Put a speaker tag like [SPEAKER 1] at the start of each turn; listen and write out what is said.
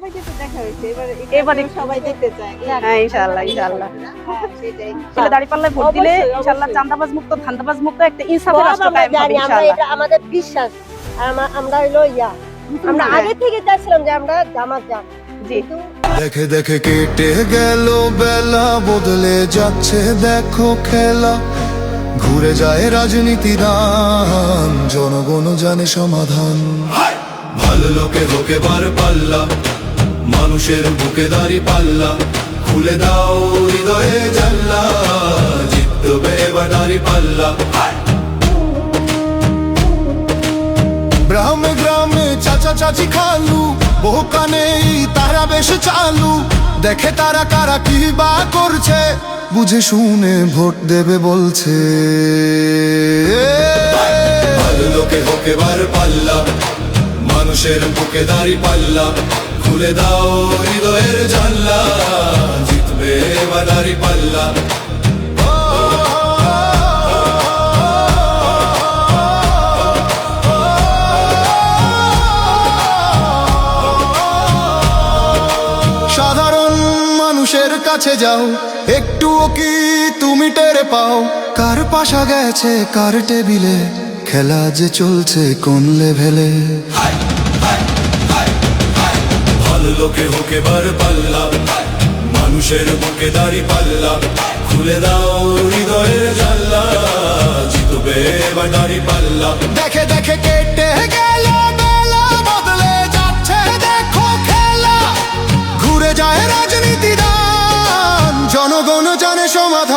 [SPEAKER 1] সবাইকে তো দেখা হয়েছে,
[SPEAKER 2] এবারে
[SPEAKER 1] সবাই দেখতে চায়।
[SPEAKER 2] হ্যাঁ ইনশাআল্লাহ ইনশাআল্লাহ।
[SPEAKER 1] হ্যাঁ, সেটাই।
[SPEAKER 2] তাহলে দাঁড়িপাল্লায় ভোট দিলে
[SPEAKER 1] অবশ্যই,
[SPEAKER 2] ইনশাআল্লাহ
[SPEAKER 1] অবশ্যই।
[SPEAKER 2] চাঁদাবাজ মুক্ত ধান্দাবাজ মুক্ত একটা ইনসাফের
[SPEAKER 3] সব
[SPEAKER 2] রাষ্ট্র
[SPEAKER 3] আমরা
[SPEAKER 2] কায়েম হবে
[SPEAKER 3] জানি, আমরা
[SPEAKER 2] ইনশাআল্লাহ।
[SPEAKER 3] এটা আমাদের বিশ্বাস। আর আমরা হইলো আমরা
[SPEAKER 2] হ্যাঁ।
[SPEAKER 3] আগে থেকে চাইছিলাম যে আমরা জামাত যাব,
[SPEAKER 2] জি।
[SPEAKER 3] কিন্তু
[SPEAKER 4] দেখে দেখে কেটে গেল বেলা, বদলে যাচ্ছে দেখো খেলা। ঘুরে যায় রাজনীতি রান, জনগণ জানে সমাধান। ভালো লোকে হোকে বার পাল্লা, মানুষের বুকে দাঁড়ি পাল্লা। খুলে দাও হৃদয়ে জানলা, জিতবে এবার দাঁড়ি পাল্লা। গ্রামে গ্রামে চাচা চাচি খালু, বহু কানে তারা বেশ চালু। দেখে তারা কারা কি বা করছে, বুঝে শুনে ভোট দেবে বলছে। ভালো লোকে হোকে বার পাল্লা, মানুষের বুকে দাঁড়ি পাল্লা। খুলে দাও হৃদয়ের জানলা, জিতবে এবার দাঁড়ি পাল্লা। সাধারণ মানুষের কাছে যাও, একটুও কি তুমি টেরে পাও? কার পাশা গেছে কার টেবিলে, খেলা যে চলছে কোন লেভেলে। ভালো লোকে হোকে বার পাল্লা, মানুষের বুকে দাঁড়ি পাল্লা। খুলে দাও হৃদয়ের জানলা, জিতবে এবার দাঁড়ি পাল্লা। দেখে দেখে কেটে গেল বেলা, বদলে যাচ্ছে দেখো খেলা। ঘুরে যায় রাজনীতি দান, জনগণ জানে সমাধান।